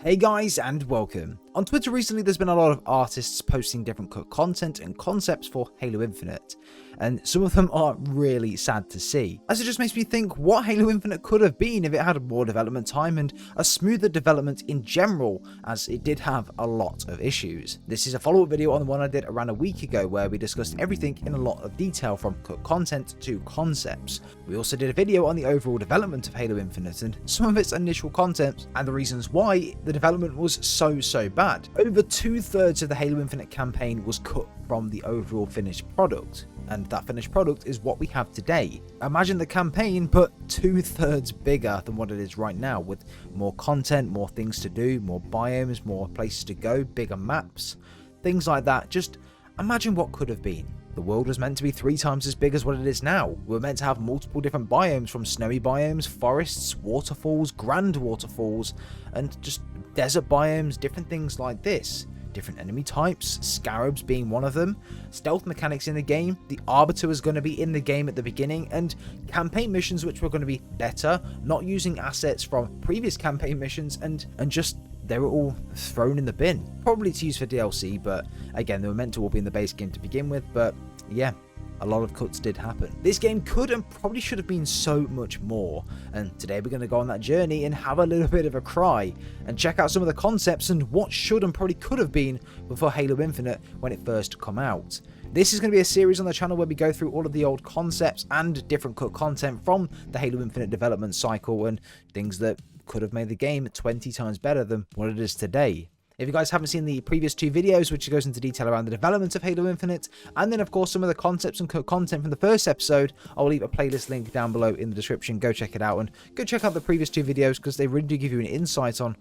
Hey guys and welcome. On Twitter recently there's been a lot of artists posting different cut content and concepts for Halo Infinite, and some of them are really sad to see, as it just makes me think what Halo Infinite could have been if it had more development time and a smoother development in general, as it did have a lot of issues. This is a follow-up video on the one I did around a week ago where we discussed everything in a lot of detail from cut content to concepts. We also did a video on the overall development of Halo Infinite and some of its initial content and the reasons why the development was so bad. Over 2/3 of the Halo Infinite campaign was cut from the overall finished product, and that finished product is what we have today. Imagine the campaign but 2/3 bigger than what it is right now, with more content, more things to do, more biomes, more places to go, bigger maps, things like that. Just imagine what could have been. The world was meant to be 3 times as big as what it is now. We were meant to have multiple different biomes, from snowy biomes, forests, waterfalls, grand waterfalls, and just desert biomes, different things like this. Different enemy types, scarabs being one of them, stealth mechanics in the game, the Arbiter was going to be in the game at the beginning, and campaign missions which were going to be better, not using assets from previous campaign missions, and just they were all thrown in the bin. Probably to use for DLC, but again, they were meant to all be in the base game to begin with, but yeah, a lot of cuts did happen. This game could and probably should have been so much more, and today we're going to go on that journey and have a little bit of a cry and check out some of the concepts and what should and probably could have been before Halo Infinite when it first come out. This is going to be a series on the channel where we go through all of the old concepts and different cut content from the Halo Infinite development cycle and things that could have made the game 20 times better than what it is today. If you guys haven't seen the previous 2 videos, which goes into detail around the development of Halo Infinite, and then of course some of the concepts and content from the first episode, I'll leave a playlist link down below in the description. Go check it out, and go check out the previous 2 videos because they really do give you an insight on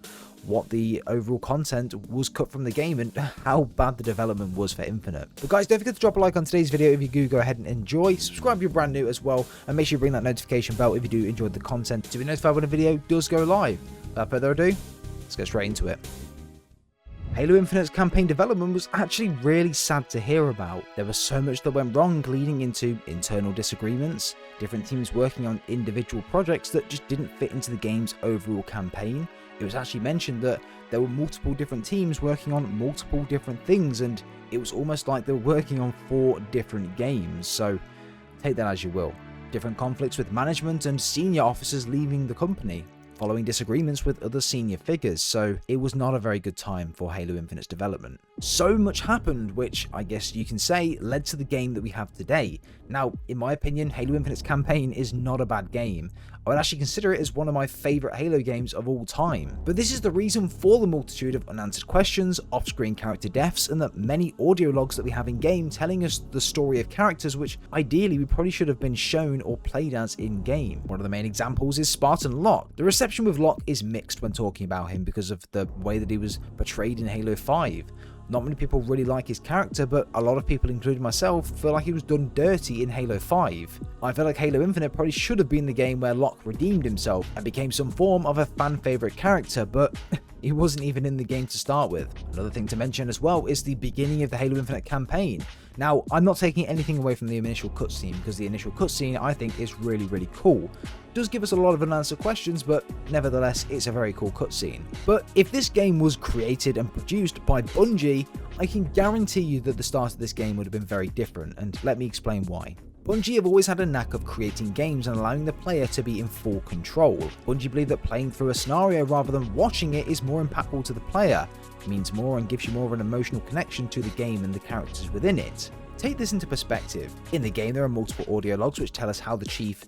what the overall content was cut from the game and how bad the development was for Infinite. But guys, don't forget to drop a like on today's video if you do go ahead and enjoy. Subscribe if you're brand new as well, and make sure you ring that notification bell if you do enjoy the content to be notified when a video does go live. Without further ado, let's get straight into it. Halo Infinite's campaign development was actually really sad to hear about. There was so much that went wrong, leading into internal disagreements, different teams working on individual projects that just didn't fit into the game's overall campaign. It was actually mentioned that there were multiple different teams working on multiple different things, and it was almost like they were working on 4 different games, so take that as you will. Different conflicts with management and senior officers leaving the company, following disagreements with other senior figures, so it was not a very good time for Halo Infinite's development. So much happened, which I guess you can say led to the game that we have today. Now, in my opinion, Halo Infinite's campaign is not a bad game. I would actually consider it as one of my favourite Halo games of all time. But this is the reason for the multitude of unanswered questions, off-screen character deaths, and the many audio logs that we have in-game telling us the story of characters which ideally we probably should have been shown or played as in-game. One of the main examples is Spartan Locke. The reception with Locke is mixed when talking about him because of the way that he was portrayed in Halo 5. Not many people really like his character, but a lot of people, including myself, feel like he was done dirty in Halo 5. I feel like Halo Infinite probably should have been the game where Locke redeemed himself and became some form of a fan favourite character, but he wasn't even in the game to start with. Another thing to mention as well is the beginning of the Halo Infinite campaign. Now, I'm not taking anything away from the initial cutscene, because the initial cutscene I think is really cool. It does give us a lot of unanswered questions, but nevertheless, it's a very cool cutscene. But if this game was created and produced by Bungie, I can guarantee you that the start of this game would have been very different, and let me explain why. Bungie have always had a knack of creating games and allowing the player to be in full control. Bungie believe that playing through a scenario rather than watching it is more impactful to the player, means more and gives you more of an emotional connection to the game and the characters within it. Take this into perspective. In the game, there are multiple audio logs which tell us how the Chief,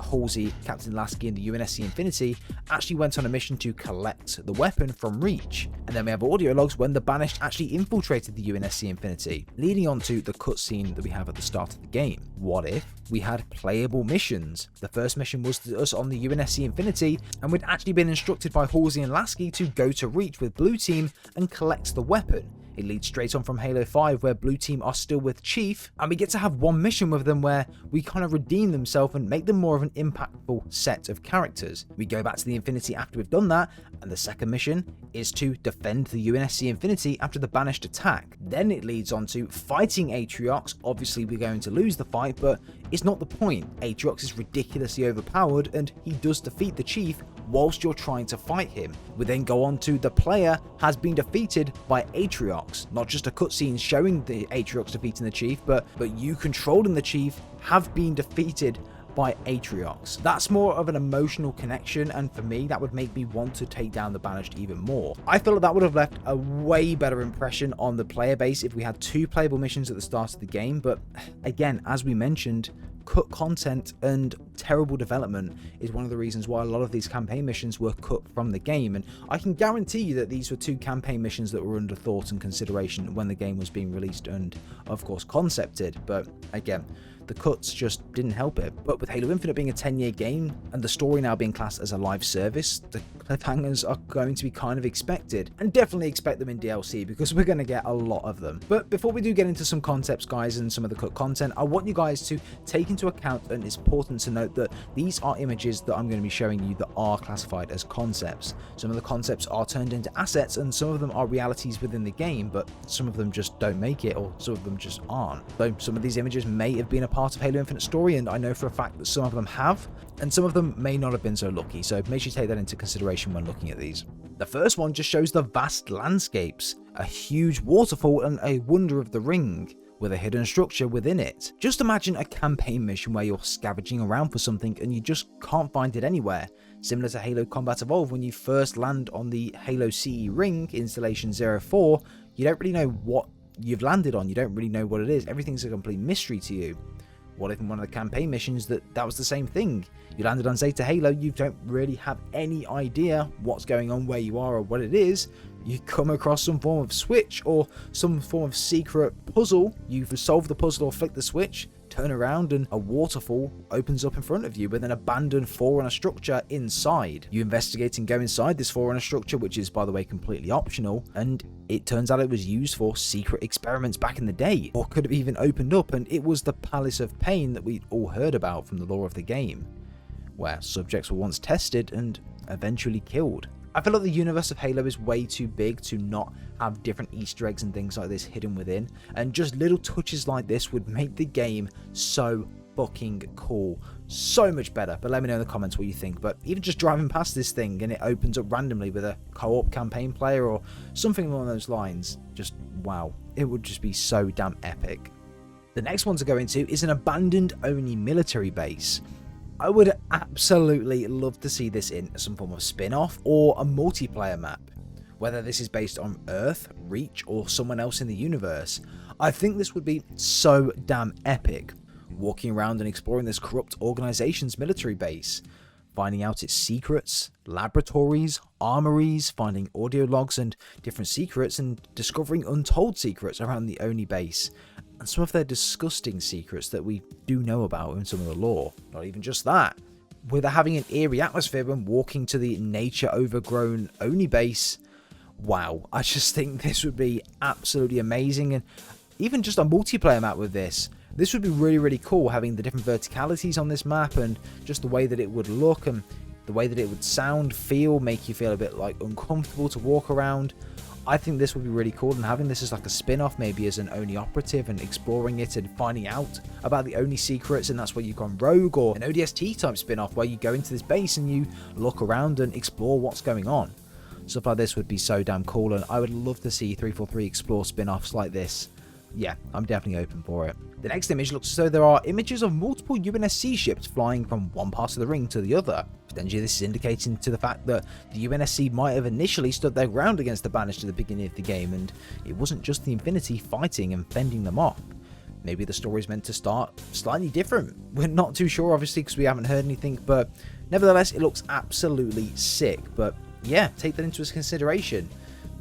Halsey, Captain Lasky, and the UNSC Infinity actually went on a mission to collect the weapon from Reach. And then we have audio logs when the Banished actually infiltrated the UNSC Infinity, leading on to the cutscene that we have at the start of the game. What if we had playable missions? The first mission was us on the UNSC Infinity, and we'd actually been instructed by Halsey and Lasky to go to Reach with Blue Team and collect the weapon. It leads straight on from Halo 5, where Blue Team are still with Chief, and we get to have one mission with them where we kind of redeem themselves and make them more of an impactful set of characters. We go back to the Infinity after we've done that, and the second mission is to defend the UNSC Infinity after the Banished attack. Then it leads on to fighting Atriox. Obviously we're going to lose the fight, but it's not the point. Atriox is ridiculously overpowered, and he does defeat the Chief whilst you're trying to fight him. We then go on to the player has been defeated by Atriox, not just a cutscene showing the Atriox defeating the chief, but you controlling the chief have been defeated by Atriox. That's more of an emotional connection, and for me that would make me want to take down the Banished even more. I feel like that would have left a way better impression on the player base if we had 2 playable missions at the start of the game, but again, as we mentioned, cut content and terrible development is one of the reasons why a lot of these campaign missions were cut from the game, and I can guarantee you that these were 2 campaign missions that were under thought and consideration when the game was being released and of course concepted, but again, the cuts just didn't help it. But with Halo Infinite being a 10-year game and the story now being classed as a live service, the cliffhangers are going to be kind of expected, and definitely expect them in DLC because we're going to get a lot of them. But before we do get into some concepts, guys, and some of the cut content, I want you guys to take into account, and it's important to note that these are images that I'm going to be showing you that are classified as concepts. Some of the concepts are turned into assets, and some of them are realities within the game, but some of them just don't make it, or some of them just aren't. So some of these images may have been a part of Halo Infinite story, and I know for a fact that some of them have, and some of them may not have been so lucky, so make sure you take that into consideration when looking at these. The first one just shows the vast landscapes, a huge waterfall and a wonder of the ring with a hidden structure within it. Just imagine a campaign mission where you're scavenging around for something and you just can't find it anywhere. Similar to Halo Combat Evolved, when you first land on the Halo CE ring installation 04, you don't really know what you've landed on, you don't really know what it is, everything's a complete mystery to you. What if in one of the campaign missions that was the same thing? You landed on Zeta Halo, you don't really have any idea what's going on, where you are, or what it is. You come across some form of switch or some form of secret puzzle. You've solved the puzzle or flicked the switch, turn around and a waterfall opens up in front of you with an abandoned Forerunner structure inside. You investigate and go inside this Forerunner structure, which is, by the way, completely optional, and it turns out it was used for secret experiments back in the day, or could have even opened up, and it was the Palace of Pain that we all heard about from the lore of the game, where subjects were once tested and eventually killed. I feel like the universe of Halo is way too big to not have different Easter eggs and things like this hidden within, and just little touches like this would make the game so fucking cool, so much better. But let me know in the comments what you think. But even just driving past this thing and it opens up randomly with a co-op campaign player or something along those lines, just wow, it would just be so damn epic. The next one to go into is an abandoned Oni military base. I would absolutely love to see this in some form of spin-off or a multiplayer map. Whether this is based on Earth, Reach, or someone else in the universe, I think this would be so damn epic. Walking around and exploring this corrupt organization's military base, finding out its secrets, laboratories, armories, finding audio logs and different secrets, and discovering untold secrets around the Oni base, and some of their disgusting secrets that we do know about in some of the lore. Not even just that, with having an eerie atmosphere when walking to the nature overgrown Oni base, wow, I just think this would be absolutely amazing. And even just a multiplayer map with this would be really cool, having the different verticalities on this map and just the way that it would look and the way that it would sound, feel, make you feel a bit like uncomfortable to walk around. I think this would be really cool, and having this as like a spin-off, maybe as an Oni operative, and exploring it and finding out about the Oni secrets, and that's where you go on Rogue, or an ODST type spin-off where you go into this base and you look around and explore what's going on. Stuff like this would be so damn cool, and I would love to see 343 explore spin-offs like this. Yeah, I'm definitely open for it. The next image looks as though there are images of multiple UNSC ships flying from one part of the ring to the other. Potentially this is indicating to the fact that the UNSC might have initially stood their ground against the Banished at the beginning of the game, and it wasn't just the Infinity fighting and fending them off. Maybe the story is meant to start slightly different. We're not too sure, obviously, because we haven't heard anything, but nevertheless, it looks absolutely sick. But yeah, take that into consideration.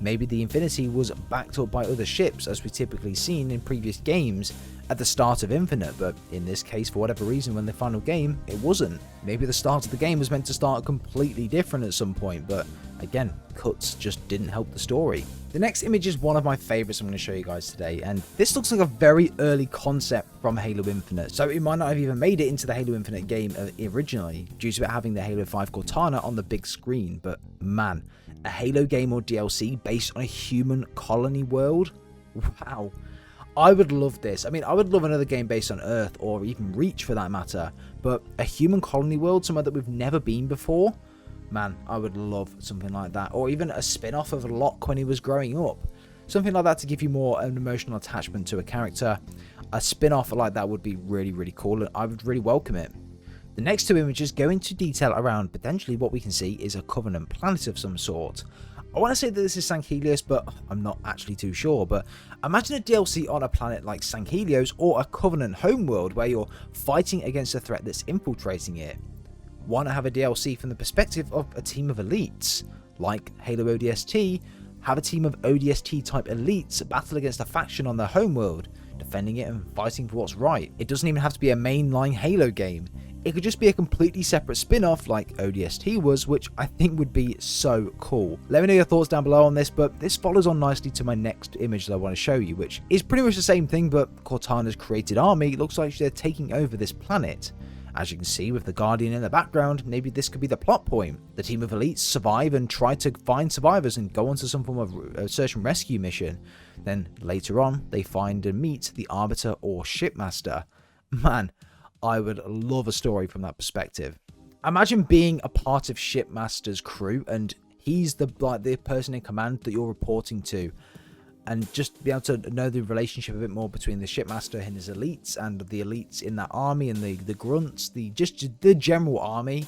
Maybe the Infinity was backed up by other ships, as we typically seen in previous games at the start of Infinite, but in this case, for whatever reason, when the final game, it wasn't. Maybe the start of the game was meant to start completely different at some point, but again, cuts just didn't help the story. The next image is one of my favorites I'm going to show you guys today, and this looks like a very early concept from Halo Infinite, so it might not have even made it into the Halo Infinite game originally, due to it having the Halo 5 Cortana on the big screen, but man, a Halo game or DLC based on a human colony world? Wow. I would love this. I mean, I would love another game based on Earth, or even Reach for that matter, but a human colony world, somewhere that we've never been before? Man, I would love something like that. Or even a spin-off of Locke when he was growing up. Something like that to give you more an emotional attachment to a character. A spin-off like that would be really, really cool, and I would really welcome it. The next two images go into detail around potentially what we can see is a Covenant planet of some sort. I want to say that this is St. Helios, but I'm not actually too sure. But imagine a DLC on a planet like St. Helios or a Covenant homeworld where you're fighting against a threat that's infiltrating it. Want to have a DLC from the perspective of a team of elites, like Halo ODST, have a team of ODST type elites battle against a faction on their homeworld, defending it and fighting for what's right. It doesn't even have to be a mainline Halo game. It could just be a completely separate spin-off like ODST was, which I think would be so cool. Let me know your thoughts down below on this, but this follows on nicely to my next image that I want to show you, which is pretty much the same thing, but Cortana's created army looks like they're taking over this planet. As you can see with the Guardian in the background, maybe this could be the plot point. The team of elites survive and try to find survivors and go onto some form of search and rescue mission. Then later on, they find and meet the Arbiter or Shipmaster. Man, I would love a story from that perspective. Imagine being a part of Shipmaster's crew and he's the person in command that you're reporting to. And just be able to know the relationship a bit more between the Shipmaster and his elites and the elites in that army and the grunts, the general army,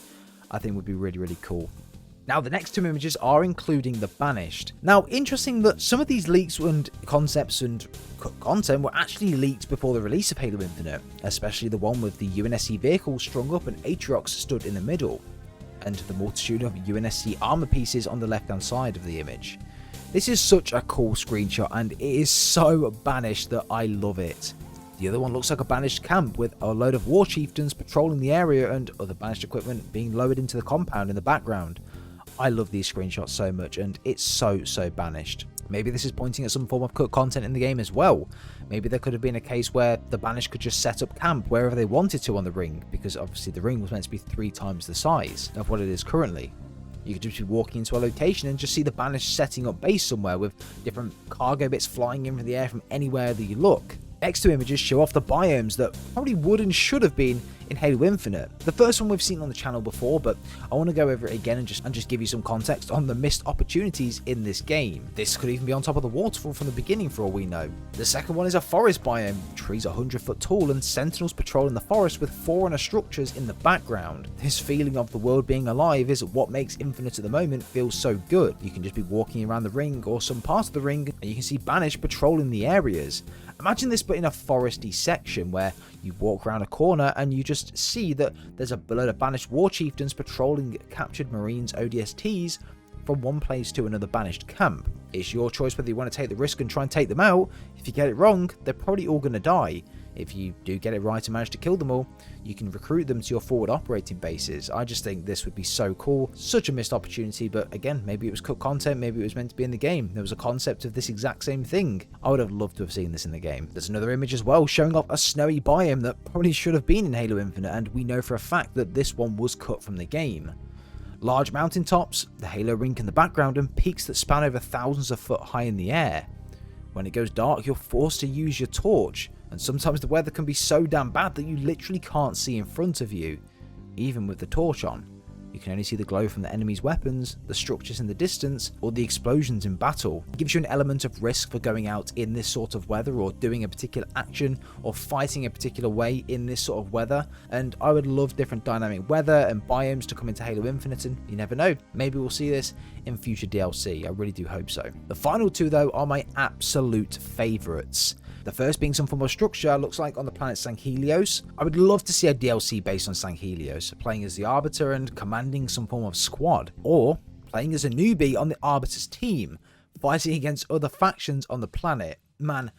I think would be really, really cool. Now, the next two images are including the Banished. Now, interesting that some of these leaks and concepts and content were actually leaked before the release of Halo Infinite, especially the one with the UNSC vehicle strung up and Atriox stood in the middle, and the multitude of UNSC armor pieces on the left-hand side of the image. This is such a cool screenshot and it is so Banished that I love it. The other one looks like a Banished camp with a load of war chieftains patrolling the area and other Banished equipment being lowered into the compound in the background. I love these screenshots so much and it's so Banished. Maybe this is pointing at some form of cut content in the game as well. Maybe there could have been a case where the Banished could just set up camp wherever they wanted to on the ring, because obviously the ring was meant to be 3 times the size of what it is currently. You could just be walking into a location and just see the Banished setting up base somewhere with different cargo bits flying in from the air from anywhere that you look. Next two images show off the biomes that probably would and should have been in Halo Infinite. The first one we've seen on the channel before, but I want to go over it again and just give you some context on the missed opportunities in this game. This could even be on top of the waterfall from the beginning for all we know. The second one is a forest biome, trees 100 foot tall and sentinels patrolling the forest with Forerunner structures in the background. This feeling of the world being alive is what makes Infinite at the moment feel so good. You can just be walking around the ring or some parts of the ring and you can see Banished patrolling the areas. Imagine this but in a foresty section where you walk around a corner and you just see that there's a load of Banished war chieftains patrolling captured Marines ODSTs from one place to another Banished camp. It's your choice whether you want to take the risk and try and take them out. If you get it wrong, they're probably all going to die. If you do get it right and manage to kill them all, you can recruit them to your forward operating bases. I just think this would be so cool. Such a missed opportunity, but again, maybe it was cut content, maybe it was meant to be in the game. There was a concept of this exact same thing. I would have loved to have seen this in the game. There's another image as well showing off a snowy biome that probably should have been in Halo Infinite, and we know for a fact that this one was cut from the game. Large mountaintops, the Halo rink in the background, and peaks that span over thousands of foot high in the air. When it goes dark, you're forced to use your torch, and sometimes the weather can be so damn bad that you literally can't see in front of you, even with the torch on. You can only see the glow from the enemy's weapons, the structures in the distance, or the explosions in battle. It gives you an element of risk for going out in this sort of weather, or doing a particular action, or fighting a particular way in this sort of weather. And I would love different dynamic weather and biomes to come into Halo Infinite, and you never know, maybe we'll see this in future DLC. I really do hope so. The final two though are my absolute favourites. The first being some form of structure, looks like on the planet St. Helios. I would love to see a DLC based on St. Helios, playing as the Arbiter and commanding some form of squad, or playing as a newbie on the Arbiter's team, fighting against other factions on the planet. Man,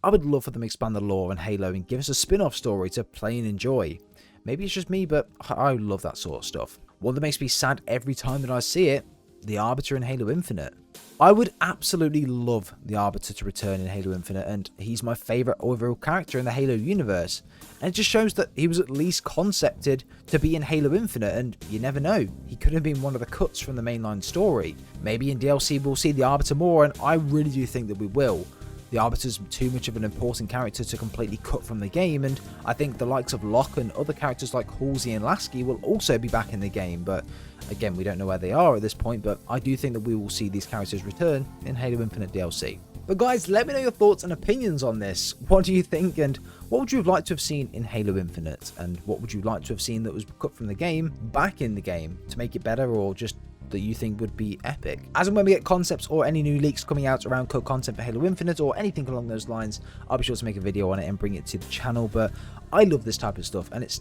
I would love for them to expand the lore in Halo and give us a spin-off story to play and enjoy. Maybe it's just me, but I love that sort of stuff. One that makes me sad every time that I see it, the Arbiter in Halo Infinite. I would absolutely love the Arbiter to return in Halo Infinite, and he's my favourite overall character in the Halo universe. And it just shows that he was at least concepted to be in Halo Infinite, and you never know, he could have been one of the cuts from the mainline story. Maybe in DLC we'll see the Arbiter more, and I really do think that we will. The Arbiter's too much of an important character to completely cut from the game, and I think the likes of Locke and other characters like Halsey and Lasky will also be back in the game, but again, we don't know where they are at this point, but I do think that we will see these characters return in Halo Infinite DLC. But guys, let me know your thoughts and opinions on this. What do you think, and what would you have liked to have seen in Halo Infinite? And what would you like to have seen that was cut from the game back in the game to make it better, or just that you think would be epic? As and when we get concepts or any new leaks coming out around cut content for Halo Infinite or anything along those lines, I'll be sure to make a video on it and bring it to the channel. But I love this type of stuff, and it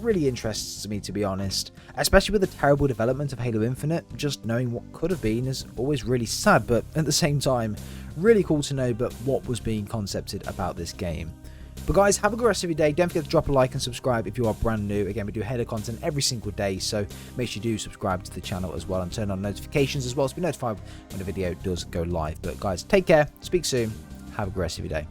really interests me, to be honest, especially with the terrible development of Halo Infinite. Just knowing what could have been is always really sad, but at the same time really cool to know but what was being concepted about this game. But guys, have a good rest of your day. Don't forget to drop a like and subscribe if you are brand new. Again, we do Halo content every single day, so make sure you do subscribe to the channel as well and turn on notifications as well to be notified when a video does go live. But guys, take care, speak soon, have a good rest of your day.